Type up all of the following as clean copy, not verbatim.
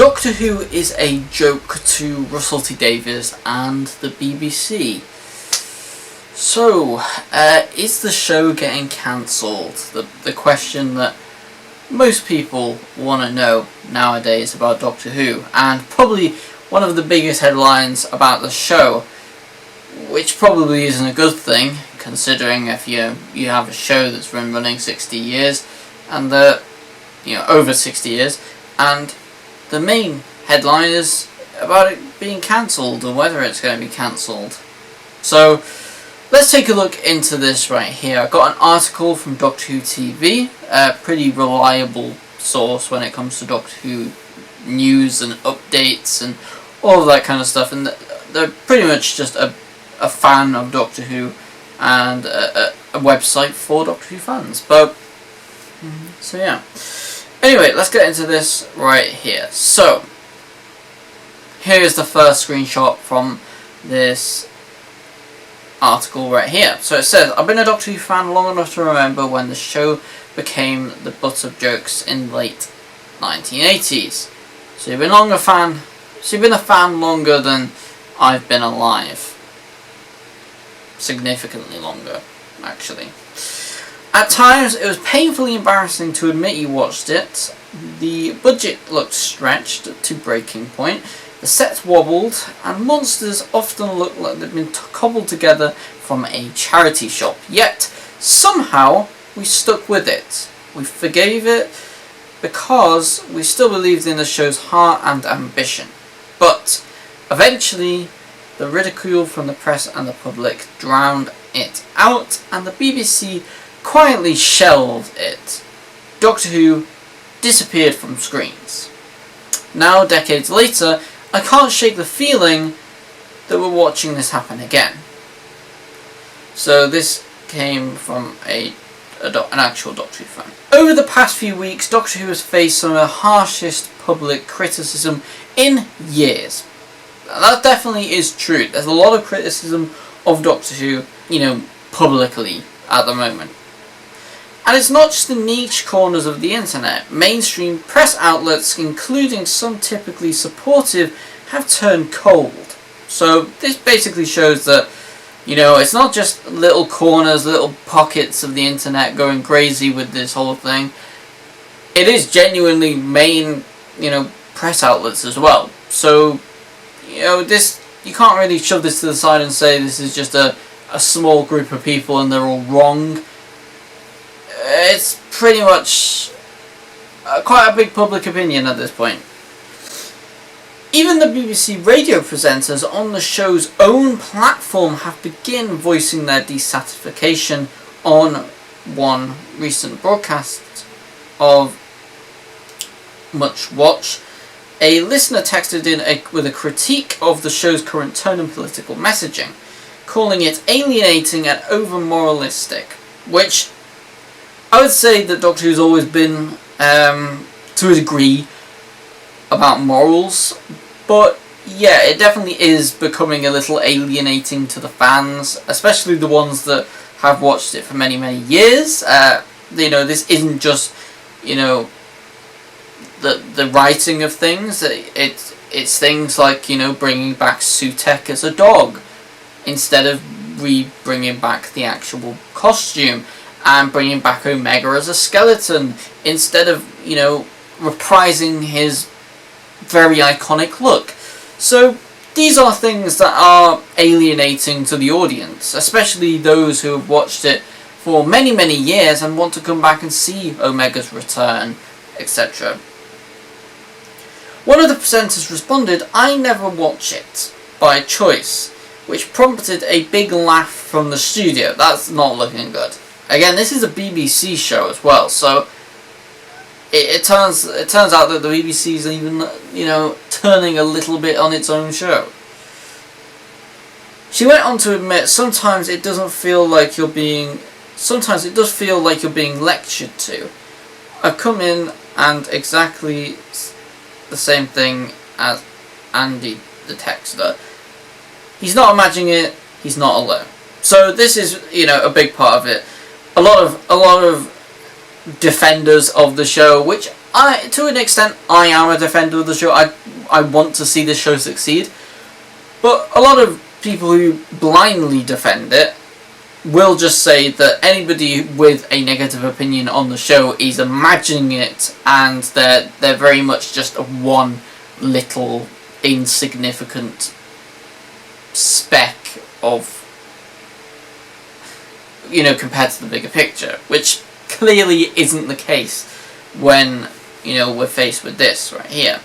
Doctor Who is a joke to Russell T Davies and the BBC. So, is the show getting cancelled? The question that most people want to know nowadays about Doctor Who, and probably one of the biggest headlines about the show, which probably isn't a good thing, considering if you have a show that's been running 60 years, and over 60 years, and the main headline is about it being cancelled, or whether it's going to be cancelled. So, let's take a look into this right here. I got an article from Doctor Who TV, a pretty reliable source when it comes to Doctor Who news and updates and all of that kind of stuff, and they're pretty much just a fan of Doctor Who and a website for Doctor Who fans. But so yeah. Anyway, let's get into this right here. So, here is the first screenshot from this article right here. So it says, I've been a Doctor Who fan long enough to remember when the show became the butt of jokes in the late 1980s. So you've been a fan longer than I've been alive. Significantly longer, actually. At times, it was painfully embarrassing to admit you watched it. The budget looked stretched to breaking point, the sets wobbled, and monsters often looked like they'd been cobbled together from a charity shop. Yet, somehow, we stuck with it. We forgave it because we still believed in the show's heart and ambition. But, eventually, the ridicule from the press and the public drowned it out, and the BBC quietly shelved it. Doctor Who disappeared from screens. Now, decades later, I can't shake the feeling that we're watching this happen again. So this came from an actual Doctor Who fan. Over the past few weeks, Doctor Who has faced some of the harshest public criticism in years. That definitely is true. There's a lot of criticism of Doctor Who, publicly at the moment. And it's not just the niche corners of the internet. Mainstream press outlets, including some typically supportive, have turned cold. So this basically shows that, it's not just little corners, little pockets of the internet going crazy with this whole thing. It is genuinely main, press outlets as well. So, this, you can't really shove this to the side and say this is just a small group of people and they're all wrong. It's pretty much quite a big public opinion at this point. Even the BBC radio presenters on the show's own platform have begun voicing their dissatisfaction on one recent broadcast of Much Watch. A listener texted in with a critique of the show's current tone and political messaging, calling it alienating and over-moralistic, which I would say that Doctor Who's always been, to a degree, about morals, but yeah, it definitely is becoming a little alienating to the fans, especially the ones that have watched it for many, many years. This isn't just, the writing of things. It's things like, bringing back Sutek as a dog instead of bringing back the actual costume, and bringing back Omega as a skeleton instead of, reprising his very iconic look. So these are things that are alienating to the audience, especially those who have watched it for many, many years and want to come back and see Omega's return, etc. One of the presenters responded, "I never watch it by choice," which prompted a big laugh from the studio. That's not looking good. Again, this is a BBC show as well, so it turns out that the BBC is even, turning a little bit on its own show. She went on to admit, sometimes it does feel like you're being lectured to. I've come in and exactly the same thing as Andy the texter. He's not imagining it, he's not alone. So this is, a big part of it. A lot of defenders of the show, which to an extent, I am a defender of the show. I want to see the show succeed. But a lot of people who blindly defend it will just say that anybody with a negative opinion on the show is imagining it, and they're very much just one little insignificant speck of, compared to the bigger picture, which clearly isn't the case when, we're faced with this right here.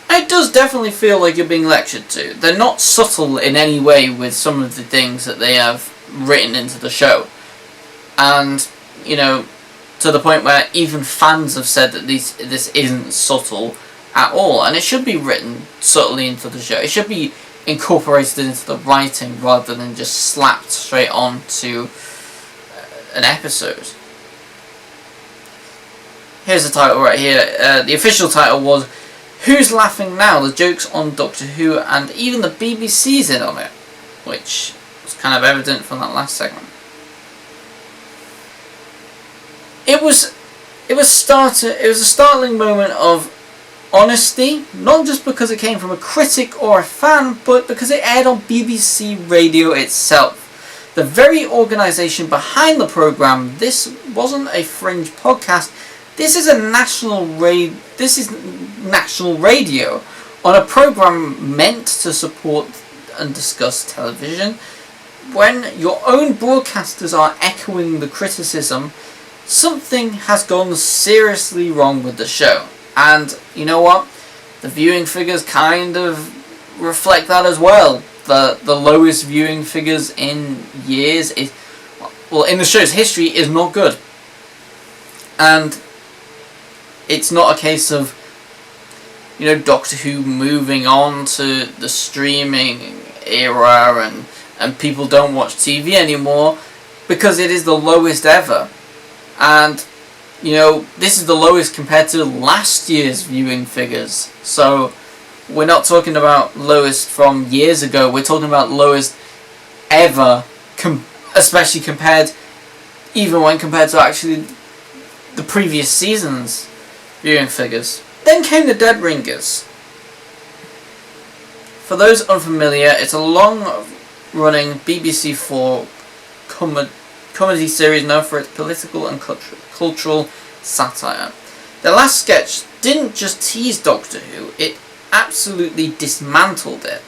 And it does definitely feel like you're being lectured to. They're not subtle in any way with some of the things that they have written into the show. And, to the point where even fans have said that this isn't subtle at all. And it should be written subtly into the show. It should be incorporated into the writing rather than just slapped straight on to an episode. Here's the title right here. The official title was Who's Laughing Now? The jokes on Doctor Who, and even the BBC's in on it, which was kind of evident from that last segment. It was a startling moment of honesty, not just because it came from a critic or a fan, but because it aired on BBC Radio itself. The very organisation behind the programme. This wasn't a fringe podcast. This is national radio on a programme meant to support and discuss television. When your own broadcasters are echoing the criticism, something has gone seriously wrong with the show. And you know what? The viewing figures kind of reflect that as well. The lowest viewing figures in years in the show's history is not good. And it's not a case of, Doctor Who moving on to the streaming era and people don't watch TV anymore, because it is the lowest ever. And, this is the lowest compared to last year's viewing figures. So, we're not talking about lowest from years ago, we're talking about lowest ever, especially even when compared to actually the previous season's viewing figures. Then came the Dead Ringers. For those unfamiliar, it's a long-running BBC4 comedy series known for its political and cultural satire. The last sketch didn't just tease Doctor Who, it absolutely dismantled it.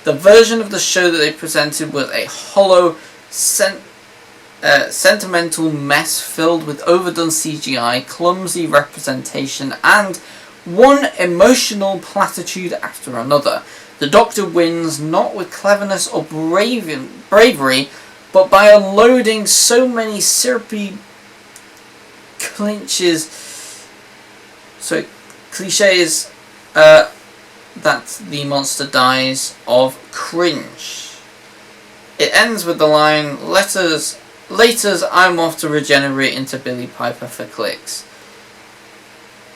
The version of the show that they presented was a hollow, sentimental mess filled with overdone CGI, clumsy representation, and one emotional platitude after another. The Doctor wins not with cleverness or bravery, but by unloading so many syrupy cliches, cliches that the monster dies of cringe. It ends with the line, Laters, I'm off to regenerate into Billy Piper for clicks.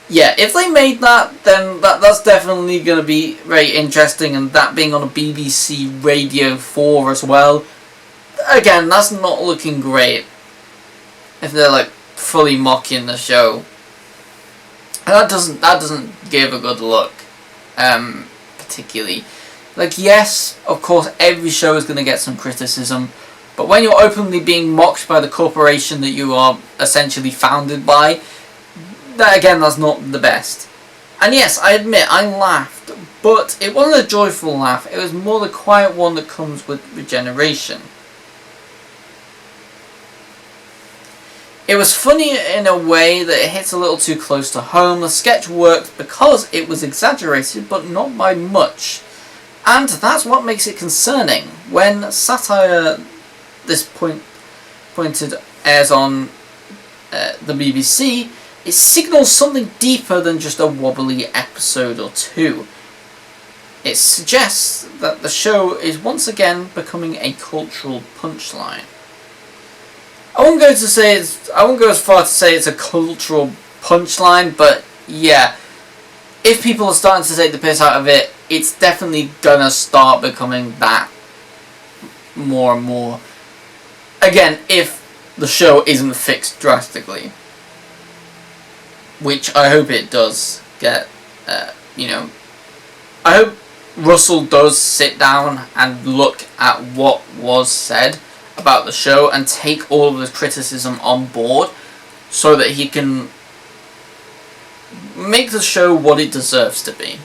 Yeah, if they made that, then that's definitely going to be very interesting, and that being on a BBC Radio 4 as well. Again, that's not looking great. If they're fully mocking the show. And that doesn't give a good look. Particularly. Yes, of course, every show is going to get some criticism. But when you're openly being mocked by the corporation that you are essentially founded by, that's not the best. And yes, I admit, I laughed, but it wasn't a joyful laugh, it was more the quiet one that comes with regeneration. It was funny in a way that it hits a little too close to home. The sketch worked because it was exaggerated, but not by much. And that's what makes it concerning. When satire pointed airs on the BBC, it signals something deeper than just a wobbly episode or two. It suggests that the show is once again becoming a cultural punchline. I won't go as far to say it's a cultural punchline, but yeah, if people are starting to take the piss out of it, it's definitely gonna start becoming that more and more. Again, if the show isn't fixed drastically. which I hope it does get, I hope Russell does sit down and look at what was said about the show and take all of the criticism on board so that he can make the show what it deserves to be.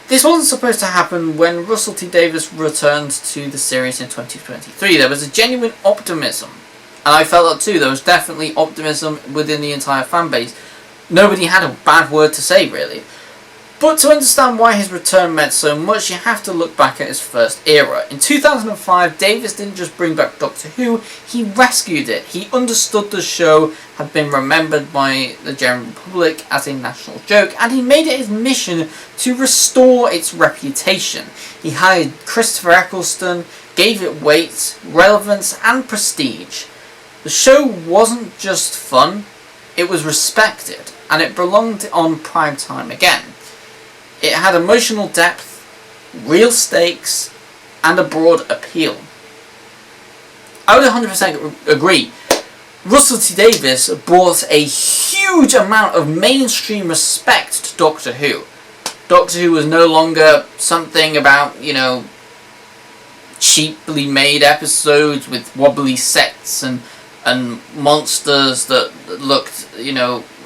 This wasn't supposed to happen when Russell T Davies returned to the series in 2023. There was a genuine optimism, and I felt that too. There was definitely optimism within the entire fan base. Nobody had a bad word to say, really. But to understand why his return meant so much, you have to look back at his first era. In 2005, Davies didn't just bring back Doctor Who, he rescued it. He understood the show had been remembered by the general public as a national joke, and he made it his mission to restore its reputation. He hired Christopher Eccleston, gave it weight, relevance, and prestige. The show wasn't just fun, it was respected, and it belonged on prime time again. It had emotional depth, real stakes, and a broad appeal. I would 100% agree. Russell T Davies brought a huge amount of mainstream respect to Doctor Who. Doctor Who was no longer something about, cheaply made episodes with wobbly sets and monsters that looked,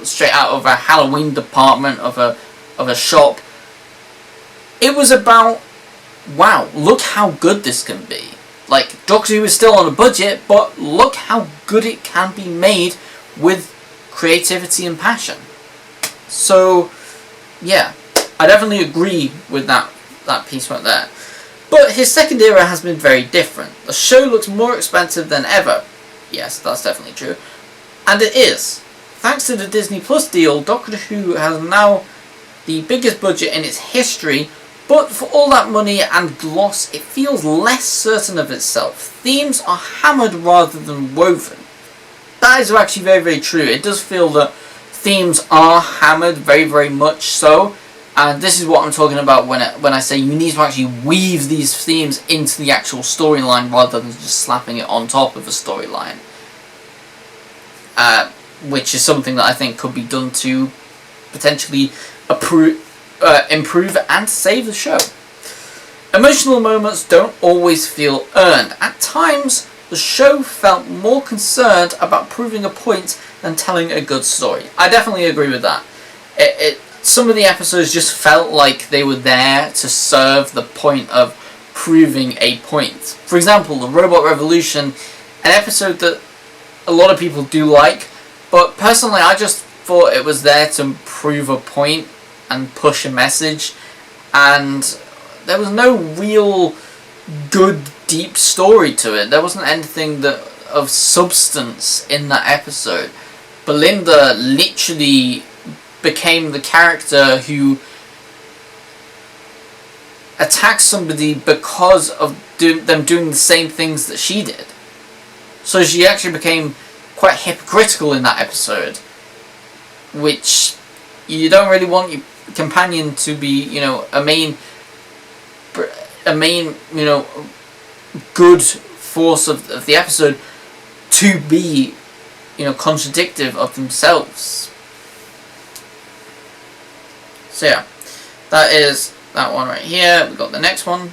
straight out of a Halloween department of a shop. It was about, wow, look how good this can be. Like, Doctor Who is still on a budget, but look how good it can be made with creativity and passion. So, yeah, I definitely agree with that piece right there. But his second era has been very different. The show looks more expensive than ever. Yes, that's definitely true. And it is. Thanks to the Disney Plus deal, Doctor Who has now the biggest budget in its history, but for all that money and gloss, it feels less certain of itself. Themes are hammered rather than woven. That is actually very, very true. It does feel that themes are hammered very, very much so. And this is what I'm talking about when I say you need to actually weave these themes into the actual storyline rather than just slapping it on top of a storyline. Which is something that I think could be done to potentially improve and save the show. Emotional moments don't always feel earned. At times, the show felt more concerned about proving a point than telling a good story. I definitely agree with that. Some of the episodes just felt like they were there to serve the point of proving a point. For example, the Robot Revolution, an episode that a lot of people do like, but personally I just thought it was there to prove a point and push a message, and there was no real good deep story to it. There wasn't anything of substance in that episode. Belinda literally became the character who attacks somebody because of them doing the same things that she did. So she actually became quite hypocritical in that episode, which you don't really want your companion to be, a main, good force of the episode to be, contradictive of themselves. So yeah, that is that one right here. We've got the next one.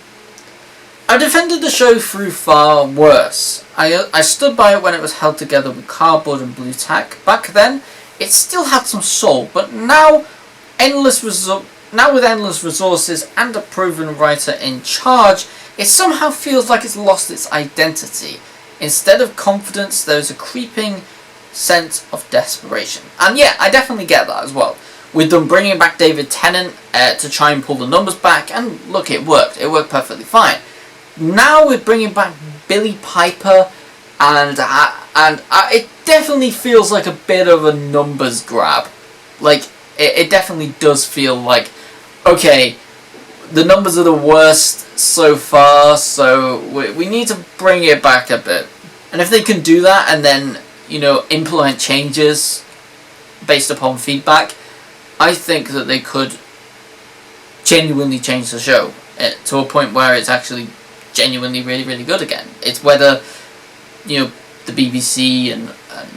I defended the show through far worse. I stood by it when it was held together with cardboard and blue tack. Back then, it still had some soul, but now with endless resources and a proven writer in charge, it somehow feels like it's lost its identity. Instead of confidence, there's a creeping sense of desperation. And yeah, I definitely get that as well. With them bringing back David Tennant to try and pull the numbers back, and look, it worked. It worked perfectly fine. Now we're bringing back Billy Piper, and it definitely feels like a bit of a numbers grab. Like, it definitely does feel like, okay, the numbers are the worst so far, so we need to bring it back a bit. And if they can do that and then, implement changes based upon feedback, I think that they could genuinely change the show to a point where it's actually genuinely really, really good again. It's whether, the BBC and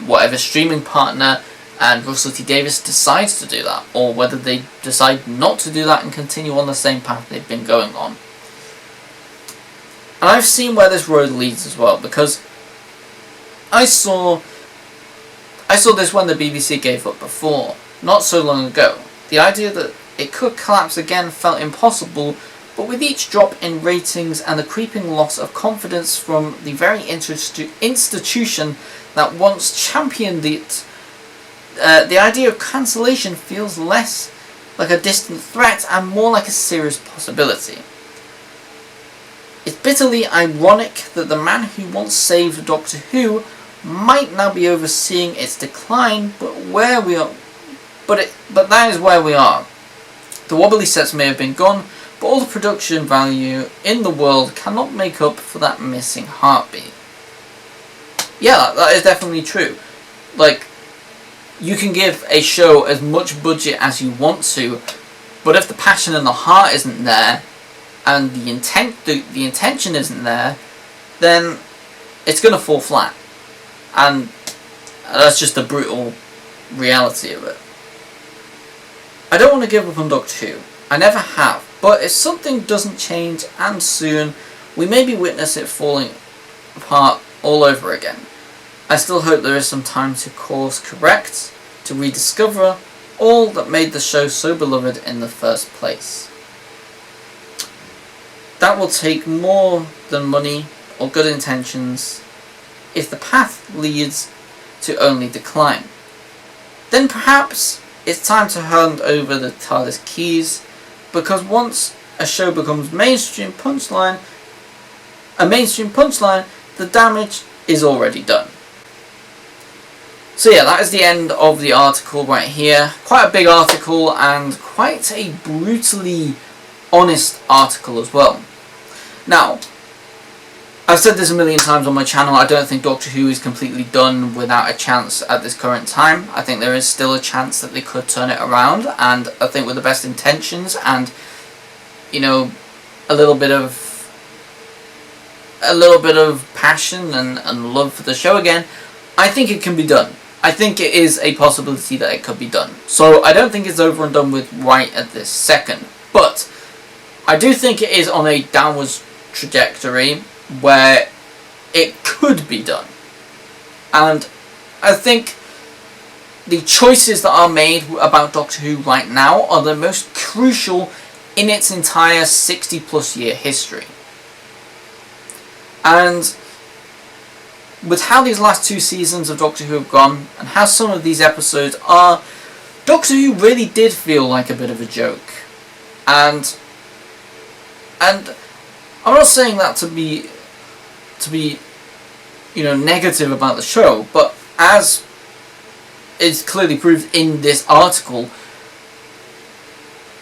whatever streaming partner and Russell T Davies decides to do that, or whether they decide not to do that and continue on the same path they've been going on. And I've seen where this road leads as well, because I saw this when the BBC gave up before, not so long ago. The idea that it could collapse again felt impossible, but with each drop in ratings and the creeping loss of confidence from the very institution that once championed it, the idea of cancellation feels less like a distant threat and more like a serious possibility. It's bitterly ironic that the man who once saved Doctor Who might now be overseeing its decline, but that is where we are. The wobbly sets may have been gone, but all the production value in the world cannot make up for that missing heartbeat. Yeah, that is definitely true. Like, you can give a show as much budget as you want to, but if the passion and the heart isn't there, and the intention isn't there, then it's going to fall flat. And that's just the brutal reality of it. I don't want to give up on Doctor Who. I never have. But if something doesn't change, and soon, we maybe witness it falling apart all over again. I still hope there is some time to course correct, to rediscover all that made the show so beloved in the first place. That will take more than money or good intentions if the path leads to only decline. Then perhaps it's time to hand over the TARDIS keys, because once a show becomes a mainstream punchline, the damage is already done. So yeah, that is the end of the article right here. Quite a big article and quite a brutally honest article as well. Now, I've said this a million times on my channel, I don't think Doctor Who is completely done without a chance at this current time. I think there is still a chance that they could turn it around, and I think with the best intentions and, you know, a little bit of passion and love for the show again, I think it can be done. I think it is a possibility that it could be done. So I don't think it's over and done with right at this second, but I do think it is on a downwards trajectory where it could be done. And I think the choices that are made about Doctor Who right now are the most crucial in its entire 60+ year history. And with how these last 2 seasons of Doctor Who have gone, and how some of these episodes are, Doctor Who really did feel like a bit of a joke. And I'm not saying that to be negative about the show, but as is clearly proved in this article,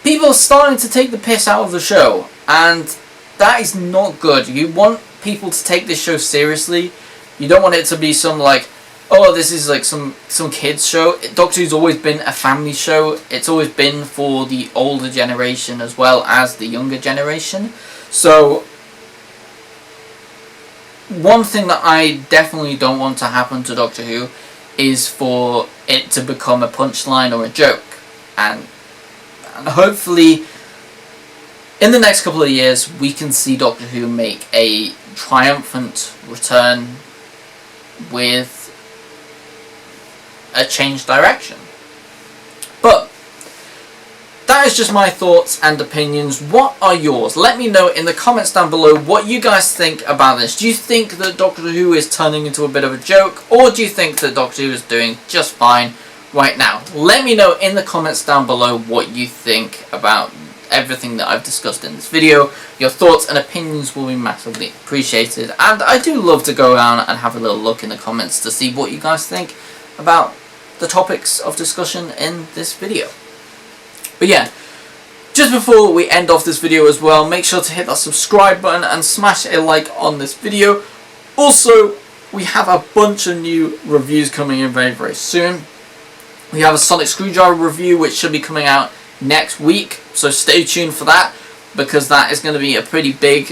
people are starting to take the piss out of the show, and that is not good. You want people to take this show seriously. You don't want it to be some like, oh, this is like some kids show. Doctor Who's always been a family show. It's always been for the older generation as well as the younger generation. So one thing that I definitely don't want to happen to Doctor Who is for it to become a punchline or a joke. And hopefully in the next couple of years we can see Doctor Who make a triumphant return with a changed direction. But that is just my thoughts and opinions. What are yours? Let me know in the comments down below what you guys think about this. Do you think that Doctor Who is turning into a bit of a joke, or do you think that Doctor Who is doing just fine right now? Let me know in the comments down below what you think about everything that I've discussed in this video. Your thoughts and opinions will be massively appreciated, and I do love to go around and have a little look in the comments to see what you guys think about the topics of discussion in this video. But yeah, just before we end off this video as well, make sure to hit that subscribe button and smash a like on this video. Also, we have a bunch of new reviews coming in very, very soon. We have a Sonic Screwdriver review which should be coming out next week, so stay tuned for that, because that is going to be a pretty big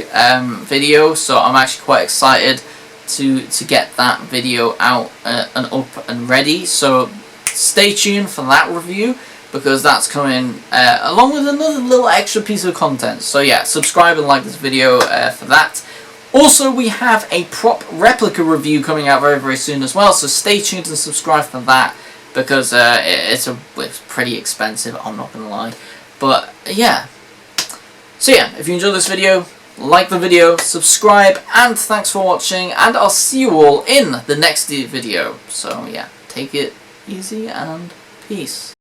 video, so I'm actually quite excited to get that video out and up and ready. So stay tuned for that review, because that's coming along with another little extra piece of content. So yeah, subscribe and like this video for that. Also, we have a prop replica review coming out very, very soon as well, so stay tuned and subscribe for that, because it's pretty expensive, I'm not going to lie. But yeah. So yeah, if you enjoyed this video, like the video, subscribe, and thanks for watching, and I'll see you all in the next video. So yeah, take it easy and peace.